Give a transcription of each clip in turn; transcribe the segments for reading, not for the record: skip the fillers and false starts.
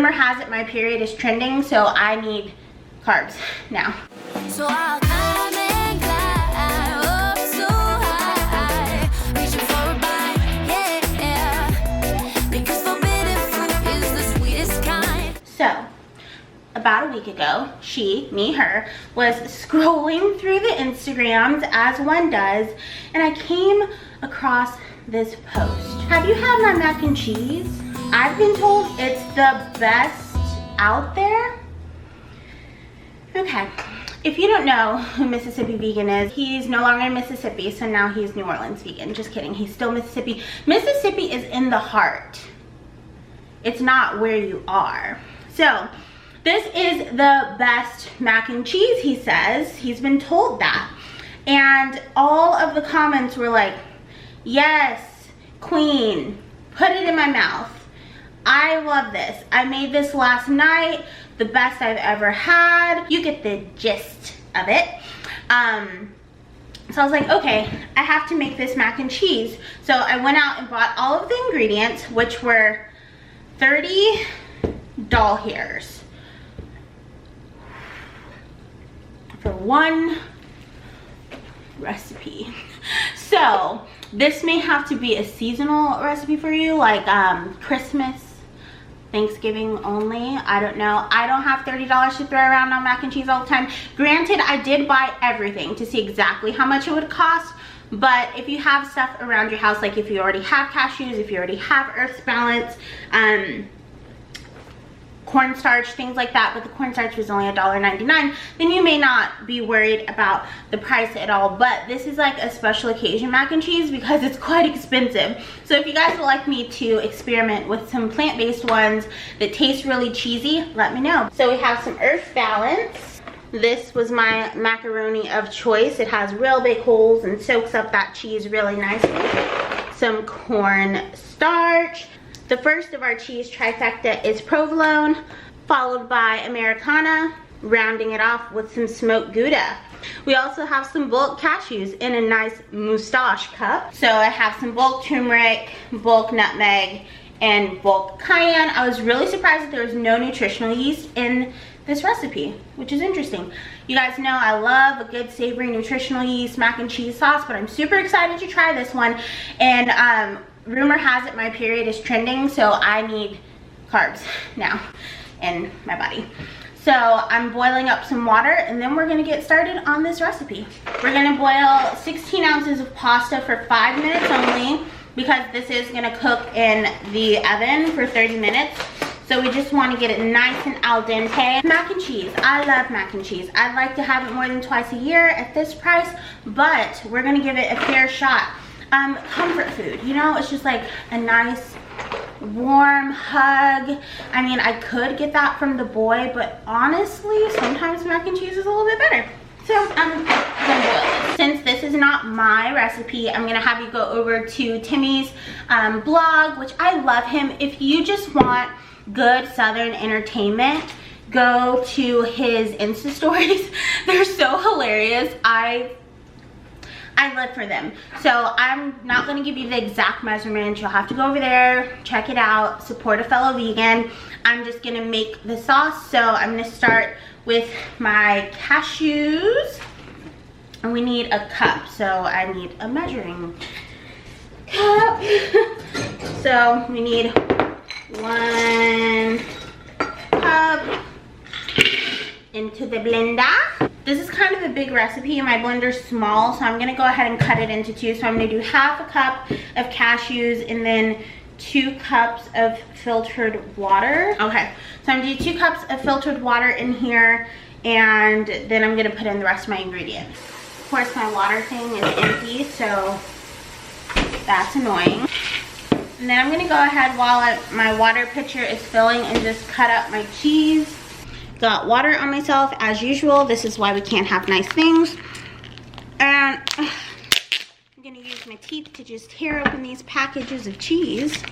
rumor has it my period is trending, so I need carbs now. So I'll come and climb up so high, reaching for a bite, yeah, because forbidden fruit is the sweetest kind. So, about a week ago, her, was scrolling through the Instagrams as one does, and I came across this post. Have you had my mac and cheese? I've been told it's the best out there. Okay, if you don't know who Mississippi Vegan is, he's no longer in Mississippi, so now he's New Orleans Vegan. Just kidding, he's still Mississippi. Mississippi is in the heart. It's not where you are. So, this is the best mac and cheese, he says. He's been told that. And all of the comments were like, yes, queen, put it in my mouth. I love this. I made this last night, the best I've ever had. You get the gist of it. So I was like, okay, I have to make this mac and cheese. So I went out and bought all of the ingredients, which were 30 doll hairs for one recipe. So this may have to be a seasonal recipe for you, like Christmas, Thanksgiving only. I don't know. I don't have $30 to throw around on mac and cheese all the time. Granted, I did buy everything to see exactly how much it would cost, but if you have stuff around your house, like if you already have cashews, if you already have Earth's Balance, cornstarch, things like that, but the cornstarch was only $1.99, then you may not be worried about the price at all. But this is like a special occasion mac and cheese because it's quite expensive. So if you guys would like me to experiment with some plant-based ones that taste really cheesy, let me know. So we have some Earth Balance. This was my macaroni of choice. It has real big holes and soaks up that cheese really nicely. Some cornstarch. The first of our cheese trifecta is provolone, followed by Americana, rounding it off with some smoked Gouda. We also have some bulk cashews in a nice moustache cup. So I have some bulk turmeric, bulk nutmeg, and bulk cayenne. I was really surprised that there was no nutritional yeast in this recipe, which is interesting. You guys know I love a good savory nutritional yeast mac and cheese sauce, but I'm super excited to try this one. And rumor has it my period is trending, so I need carbs now in my body. So I'm boiling up some water, and then we're gonna get started on this recipe. We're gonna boil 16 ounces of pasta for 5 minutes only, because this is gonna cook in the oven for 30 minutes. So we just want to get it nice and al dente. Mac and cheese. I love mac and cheese. I'd like to have it more than twice a year at this price, but we're gonna give it a fair shot. Comfort food, you know, it's just like a nice warm hug. I mean, I could get that from the boy, but honestly, sometimes mac and cheese is a little bit better. So I'm gonna boil it. Since this is not my recipe, I'm gonna have you go over to Timmy's blog, which I love him. If you just want good Southern entertainment, go to his Insta stories. They're so hilarious. I live for them. So I'm not going to give you the exact measurements. You'll have to go over there, check it out, support a fellow vegan. I'm just going to make the sauce. So I'm going to start with my cashews. And we need a cup. So I need a measuring cup. So we need 1 cup into the blender. This is kind of a big recipe and my blender's small, so I'm gonna go ahead and cut it into 2. So I'm gonna do half a cup of cashews and then 2 cups of filtered water. Okay, so I'm gonna do 2 cups of filtered water in here, and then I'm gonna put in the rest of my ingredients. Of course, my water thing is empty, so that's annoying. And then I'm gonna go ahead while my water pitcher is filling and just cut up my cheese. Got water on myself as usual. This is why we can't have nice things. And I'm gonna use my teeth to just tear open these packages of cheese.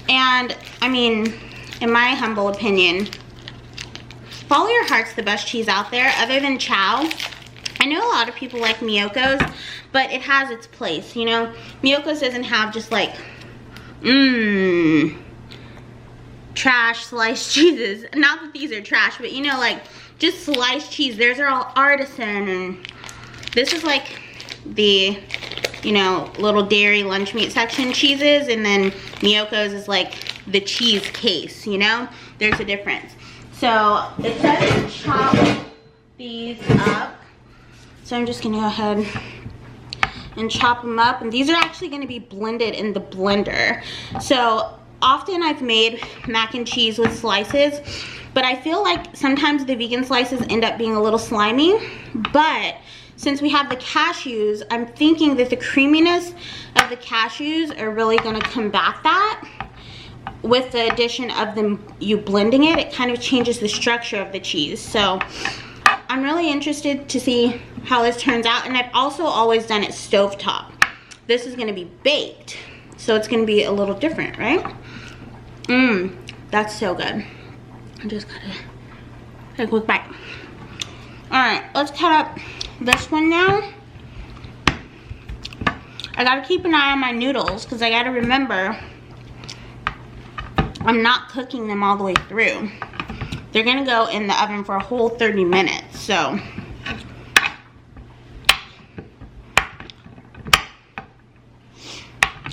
And I mean, in my humble opinion, Follow Your Heart's the best cheese out there other than Chow. I know a lot of people like Miyoko's, but it has its place, you know. Miyoko's doesn't have just like, trash sliced cheeses. Not that these are trash, but you know, like just sliced cheese. Theirs are all artisan, and this is like the, you know, little dairy lunch meat section cheeses, and then Miyoko's is like the cheese case, you know? There's a difference. So it says chop these up. So I'm just gonna go ahead and chop them up, and these are actually gonna be blended in the blender. So often I've made mac and cheese with slices, but I feel like sometimes the vegan slices end up being a little slimy. But since we have the cashews, I'm thinking that the creaminess of the cashews are really gonna combat that. With the addition of you blending it, it kind of changes the structure of the cheese. So I'm really interested to see how this turns out. And I've also always done it stovetop. This is gonna be baked, so it's gonna be a little different, right? That's so good. I just gotta take a quick bite. All right, let's cut up this one now. I gotta keep an eye on my noodles because I gotta remember I'm not cooking them all the way through. They're gonna go in the oven for a whole 30 minutes, so.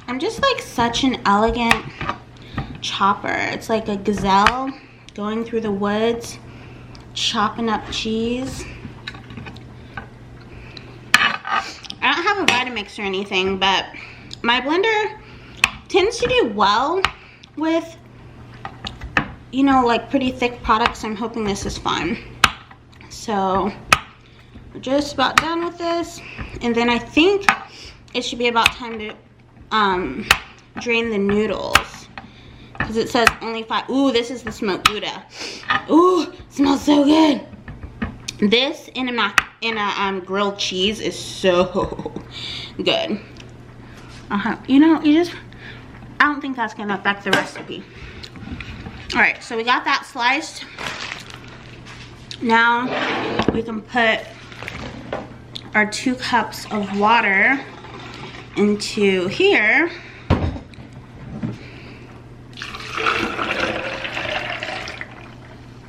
I'm just like such an elegant chopper. It's like a gazelle going through the woods, chopping up cheese. I don't have a Vitamix or anything, but my blender tends to do well with, you know, like pretty thick products. I'm hoping this is fine. So we're just about done with this, and then I think it should be about time to drain the noodles, because it says only 5. Ooh, this is the smoked Gouda. Ooh, smells so good. This in a grilled cheese is so good. You know, I don't think that's gonna affect the recipe. All right, so we got that sliced. Now we can put our 2 cups of water into here.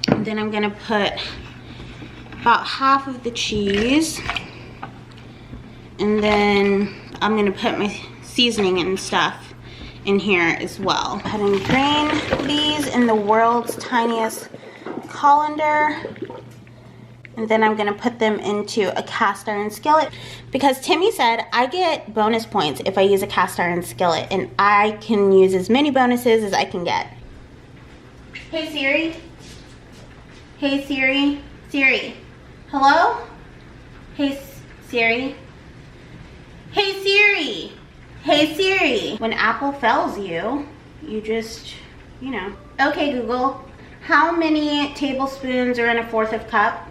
And then I'm gonna put about half of the cheese, and then I'm gonna put my seasoning and stuff in here as well. Go ahead and drain these in the world's tiniest colander, and then I'm gonna put them into a cast iron skillet, because Timmy said I get bonus points if I use a cast iron skillet, and I can use as many bonuses as I can get. Hey Siri. Hey Siri. Siri. Hello? Hey Siri. Hey Siri. Hey Siri. When Apple fails you, you just, you know. Okay Google, how many tablespoons are in a 1/4 cup?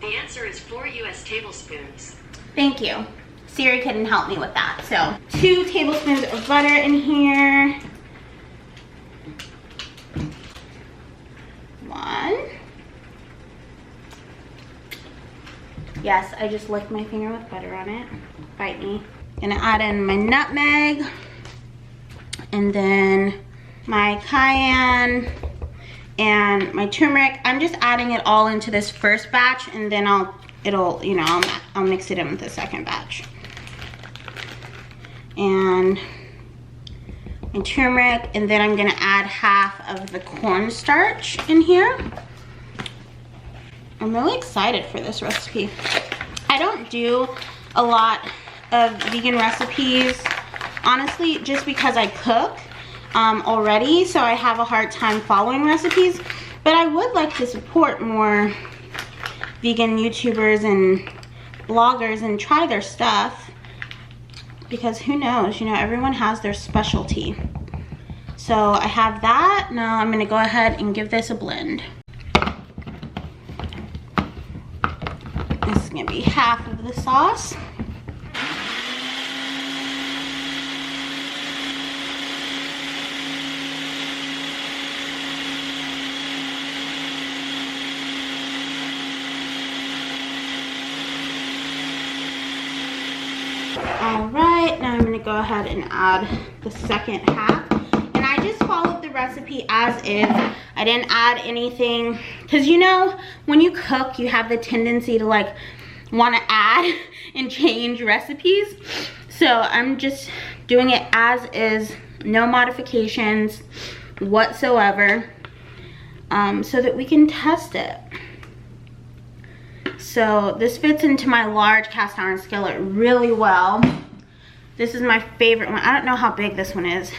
The answer is 4 US tablespoons. Thank you. Siri couldn't help me with that. So 2 tablespoons of butter in here. 1. Yes, I just licked my finger with butter on it. Bite me. Gonna add in my nutmeg, and then my cayenne and my turmeric. I'm just adding it all into this first batch, and then I'll mix it in with the second batch. And my turmeric, and then I'm gonna add half of the cornstarch in here. I'm really excited for this recipe. I don't do a lot of vegan recipes, honestly, just because I cook already, so I have a hard time following recipes. But I would like to support more vegan YouTubers and bloggers and try their stuff, because who knows, you know, everyone has their specialty. So I have that. Now I'm gonna go ahead and give this a blend. This is gonna be half of the sauce. All right, now I'm gonna go ahead and add the second half. And I just followed the recipe as is. I didn't add anything, because you know, when you cook, you have the tendency to like want to add and change recipes. So I'm just doing it as is, no modifications whatsoever, so that we can test it. So this fits into my large cast iron skillet really well. This is my favorite one. I don't know how big this one is.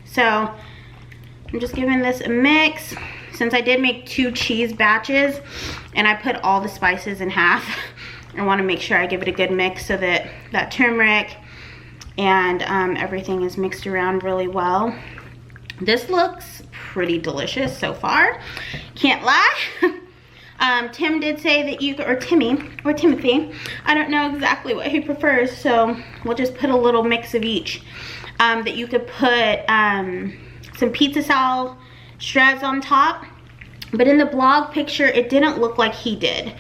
So I'm just giving this a mix. Since I did make 2 cheese batches and I put all the spices in half, I want to make sure I give it a good mix so that that turmeric and everything is mixed around really well. This looks pretty delicious so far, can't lie. Tim did say that you could, or Timothy, I don't know exactly what he prefers, so we'll just put a little mix of each. That you could put some pizza salad shreds on top, but in the blog picture it didn't look like he did,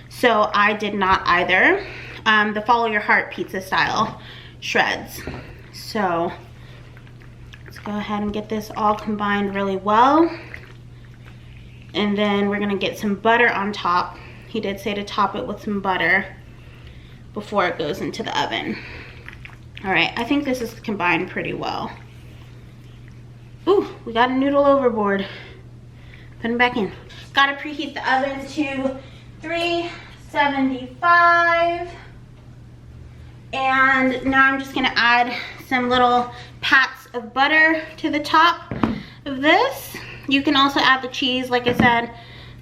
so I did not either. The follow your heart pizza style shreds. So let's go ahead and get this all combined really well. And then we're gonna get some butter on top. He did say to top it with some butter before it goes into the oven. All right, I think this is combined pretty well. Ooh, we got a noodle overboard. Put them back in. Gotta preheat the oven to 375. And now I'm just gonna add some little pats of butter to the top of this. You can also add the cheese, like I said,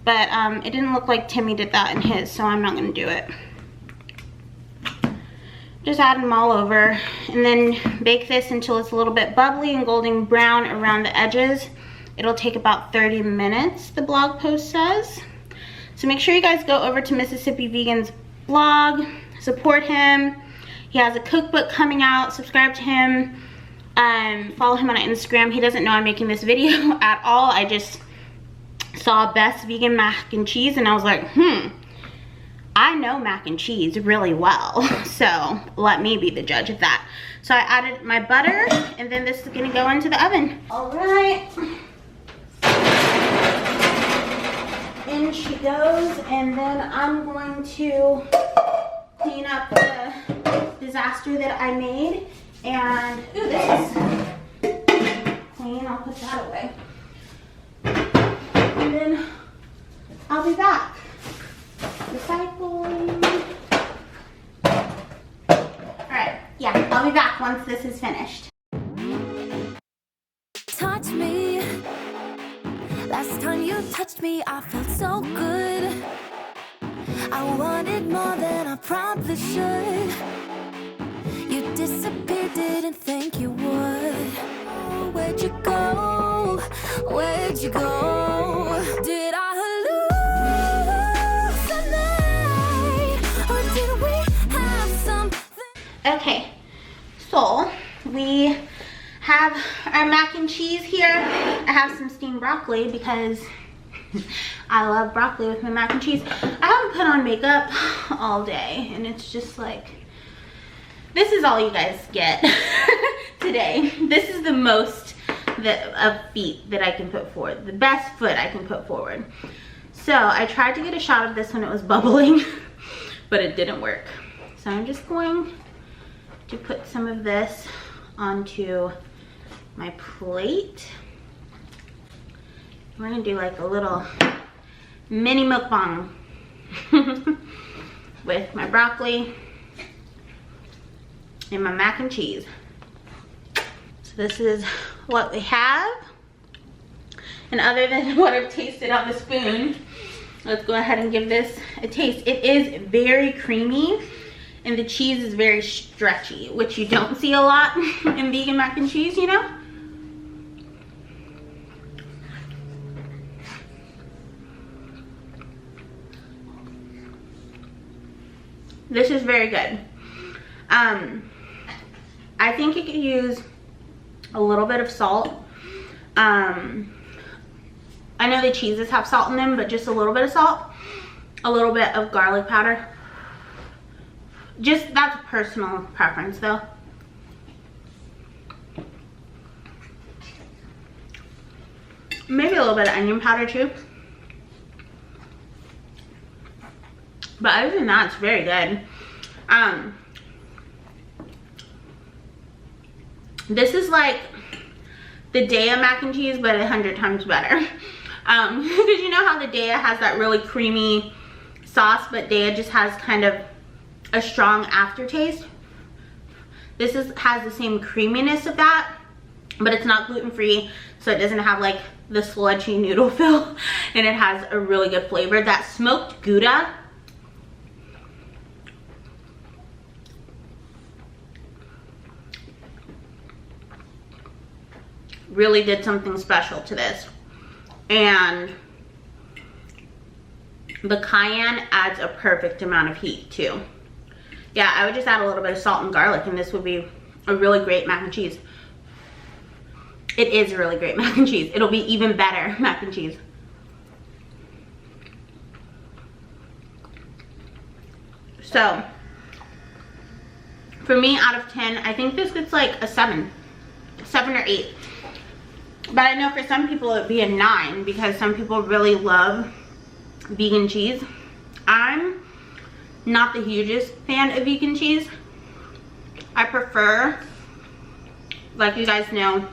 but it didn't look like Timmy did that in his, so I'm not gonna do it. Just add them all over, and then bake this until it's a little bit bubbly and golden brown around the edges. It'll take about 30 minutes, the blog post says. So make sure you guys go over to Mississippi Vegan's blog, support him. He has a cookbook coming out, subscribe to him. Follow him on Instagram. He doesn't know I'm making this video at all. I just saw best vegan mac and cheese and I was like, I know mac and cheese really well, so let me be the judge of that. So I added my butter, and then this is gonna go into the oven. All right, in she goes, and then I'm going to clean up the disaster that I made. And, ooh, this is clean, I'll put that away. And then I'll be back. Recycling. Alright, yeah, I'll be back once this is finished. Touch me. Last time you touched me, I felt so good. I wanted more than I probably should. You disappeared, didn't think you would. Where'd you go? Where'd you go? Did I hallucinate? Or did we have something? Okay, so we have our mac and cheese here. I have some steamed broccoli because I love broccoli with my mac and cheese. I haven't put on makeup all day, and it's just like, this is all you guys get today. This is the most of feet that I can put forward, the best foot I can put forward. So I tried to get a shot of this when it was bubbling, but it didn't work. So I'm just going to put some of this onto my plate. We're gonna do like a little mini mukbang with my broccoli and my mac and cheese. So this is what we have. And other than what I've tasted on the spoon, let's go ahead and give this a taste. It is very creamy and the cheese is very stretchy, which you don't see a lot in vegan mac and cheese, you know? This is very good. I think you could use a little bit of salt. I know the cheeses have salt in them, but just a little bit of salt, a little bit of garlic powder. Just, that's personal preference though. Maybe a little bit of onion powder too. But other than that, it's very good. This is like the Daiya mac and cheese, but 100 times better. Because you know how the Daiya has that really creamy sauce, but Daiya just has kind of a strong aftertaste. This has the same creaminess of that, but it's not gluten-free, so it doesn't have like the sludgy noodle feel, and it has a really good flavor. That smoked Gouda, really did something special to this. And the cayenne adds a perfect amount of heat too. Yeah, I would just add a little bit of salt and garlic and this would be a really great mac and cheese. It is a really great mac and cheese. It'll be even better mac and cheese. So, for me, out of 10, I think this gets like a 7 or 8. But I know for some people it would be a 9 because some people really love vegan cheese. I'm not the hugest fan of vegan cheese. I prefer, like you guys know,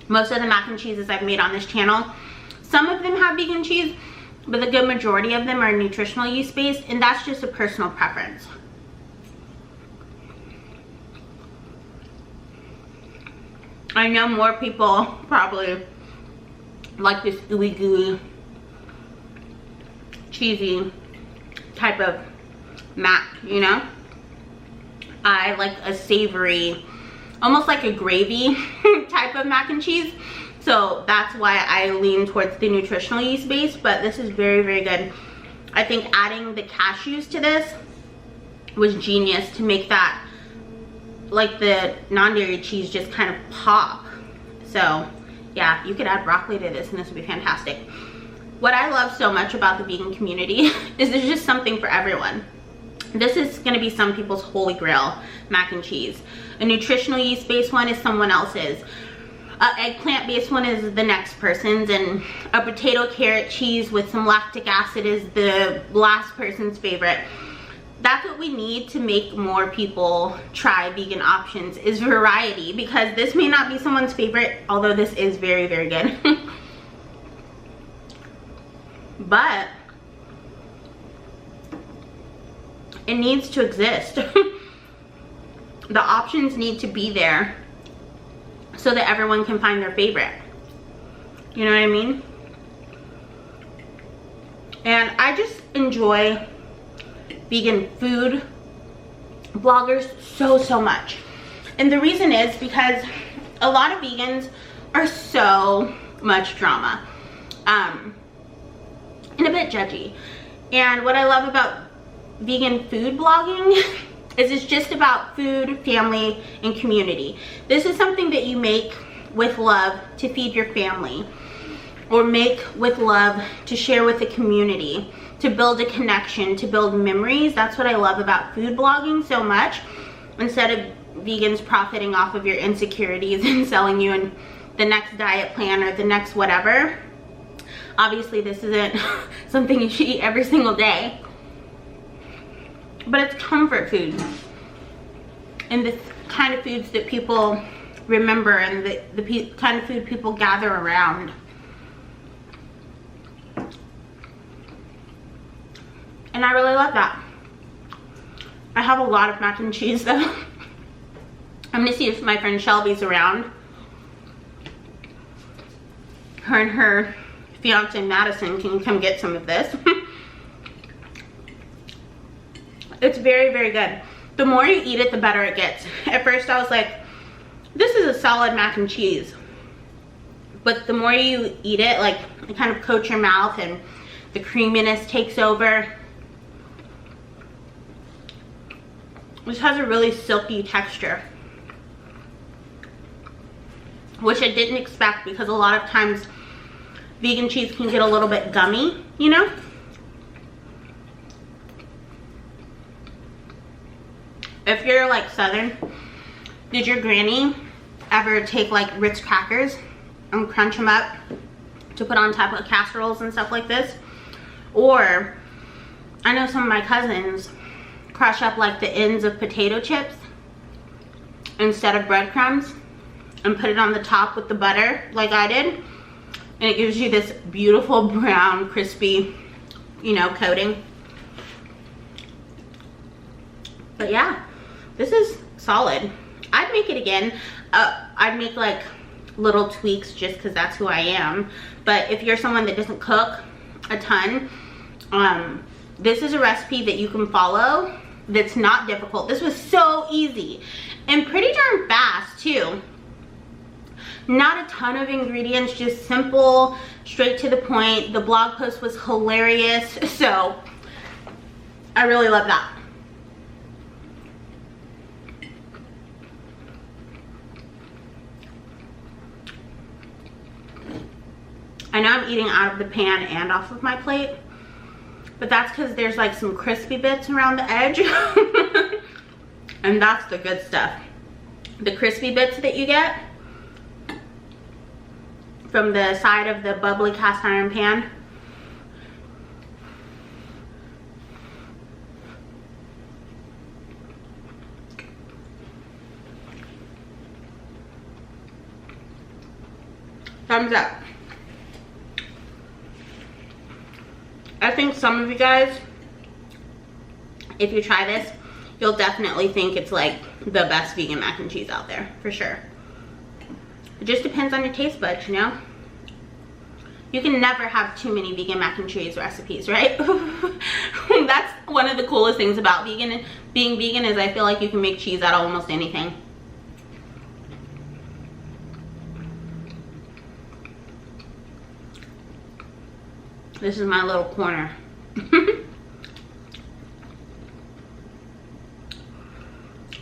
most of the mac and cheeses I've made on this channel, some of them have vegan cheese, but the good majority of them are nutritional yeast based, and that's just a personal preference. I know more people probably like this ooey gooey, cheesy type of mac, you know? I like a savory, almost like a gravy type of mac and cheese. So that's why I lean towards the nutritional yeast base, but this is very, very good. I think adding the cashews to this was genius to make that, like the non-dairy cheese, just kind of pop. So yeah, you could add broccoli to this and this would be fantastic. What I love so much about the vegan community is there's just something for everyone. This is going to be some people's holy grail mac and cheese. A nutritional yeast based one is someone else's. An eggplant based one is the next person's, and a potato carrot cheese with some lactic acid is the last person's favorite. That's what we need to make more people try vegan options, is variety, because this may not be someone's favorite, although this is very, very good. But it needs to exist. The options need to be there so that everyone can find their favorite. You know what I mean? And I just enjoy vegan food bloggers so much. And the reason is because a lot of vegans are so much drama. And a bit judgy. And what I love about vegan food blogging is it's just about food, family, and community. This is something that you make with love to feed your family, or make with love to share with the community, to build a connection, to build memories. That's what I love about food blogging so much. Instead of vegans profiting off of your insecurities and selling you the next diet plan or the next whatever. Obviously this isn't something you should eat every single day, but it's comfort food and the kind of foods that people remember, and the kind of food people gather around. And I really love that. I have a lot of mac and cheese though. I'm gonna see if my friend Shelby's around. Her and her fiance Madison can come get some of this. It's very, very good. The more you eat it, the better it gets. At first I was like, this is a solid mac and cheese. But the more you eat it, like, it kind of coats your mouth and the creaminess takes over. This has a really silky texture, which I didn't expect, because a lot of times vegan cheese can get a little bit gummy, you know? If you're like Southern, did your granny ever take like Ritz crackers and crunch them up to put on top of casseroles and stuff like this. Or I know some of my cousins crush up like the ends of potato chips instead of breadcrumbs and put it on the top with the butter like I did, and it gives you this beautiful brown crispy, you know, coating. But yeah, this is solid. I'd make it again. I'd make like little tweaks just because that's who I am. But if you're someone that doesn't cook a ton, this is a recipe that you can follow that's not difficult. This was so easy and pretty darn fast too. Not a ton of ingredients, just simple, straight to the point. The blog post was hilarious, so I really love that. I know I'm eating out of the pan and off of my plate, but that's because there's like some crispy bits around the edge. And that's the good stuff. The crispy bits that you get from the side of the bubbly cast iron pan. Thumbs up. I think some of you guys, if you try this, you'll definitely think it's like the best vegan mac and cheese out there, for sure. It just depends on your taste buds, you know? You can never have too many vegan mac and cheese recipes, right? That's one of the coolest things about being vegan is I feel like you can make cheese out of almost anything. This is my little corner.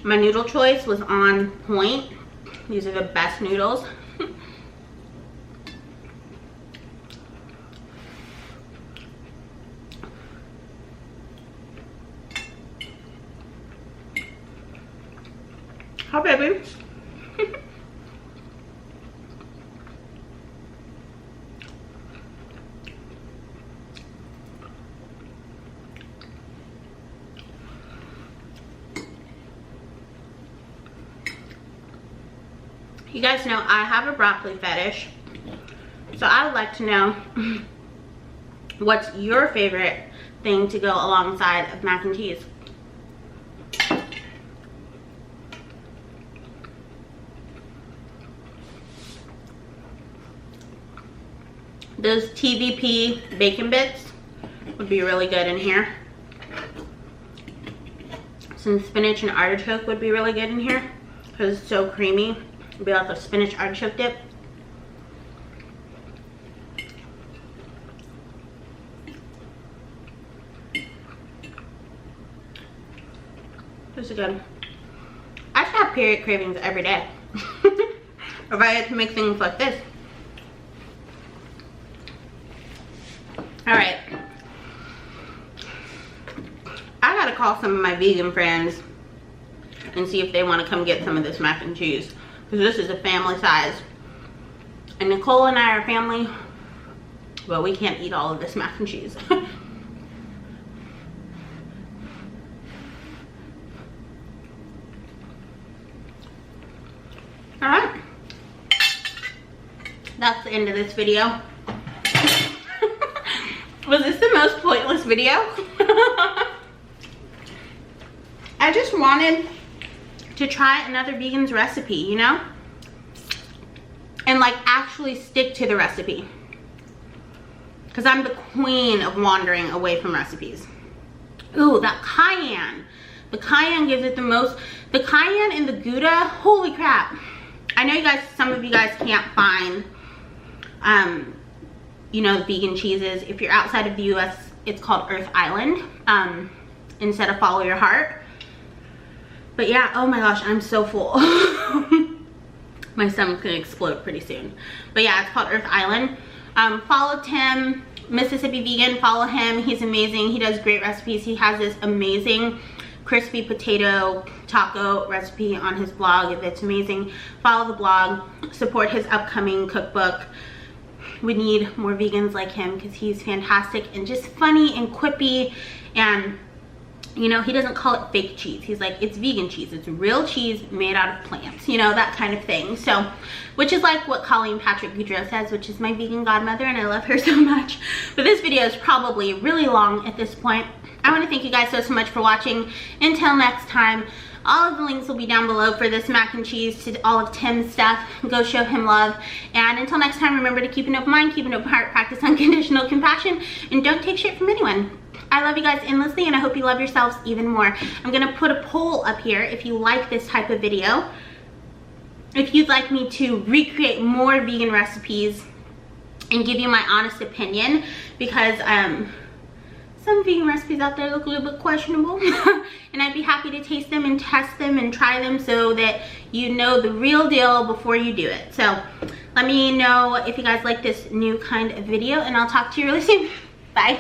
My noodle choice was on point. These are the best noodles. Hi, baby. You guys know I have a broccoli fetish, so I would like to know what's your favorite thing to go alongside of mac and cheese. Those TVP bacon bits would be really good in here. Some spinach and artichoke would be really good in here because it's so creamy. It'd be like a spinach artichoke dip. This is good. I should have period cravings every day. If I had to make things like this. Alright. I gotta call some of my vegan friends and see if they want to come get some of this mac and cheese. Because this is a family size. And Nicole and I are family, but we can't eat all of this mac and cheese. Alright. That's the end of this video. Was this the most pointless video? I just wanted to try another vegan's recipe, you know? And like actually stick to the recipe. Because I'm the queen of wandering away from recipes. Ooh, that cayenne. The cayenne gives it the most. The cayenne and the Gouda, holy crap. I know you guys, some of you guys can't find, you know, vegan cheeses. If you're outside of the US, it's called Earth Island, instead of Follow Your Heart. But yeah, oh my gosh, I'm so full. My stomach's gonna explode pretty soon. But yeah, it's called Earth Island. Follow Tim, Mississippi Vegan, follow him. He's amazing. He does great recipes. He has this amazing crispy potato taco recipe on his blog. That's amazing. Follow the blog, support his upcoming cookbook. We need more vegans like him because he's fantastic and just funny and quippy, and you know, he doesn't call it fake cheese. He's like, it's vegan cheese. It's real cheese made out of plants, you know, that kind of thing. So, which is like what Colleen Patrick Goudreau says, which is my vegan godmother, and I love her so much. But this video is probably really long at this point. I want to thank you guys so much for watching. Until next time, all of the links will be down below for this mac and cheese, to all of Tim's stuff. Go show him love. And until next time, remember to keep an open mind, keep an open heart, practice unconditional compassion, and don't take shit from anyone. I love you guys endlessly, and I hope you love yourselves even more. I'm gonna put a poll up here if you like this type of video. If you'd like me to recreate more vegan recipes and give you my honest opinion, because some vegan recipes out there look a little bit questionable. And I'd be happy to taste them and test them and try them so that you know the real deal before you do it. So let me know if you guys like this new kind of video, and I'll talk to you really soon. Bye.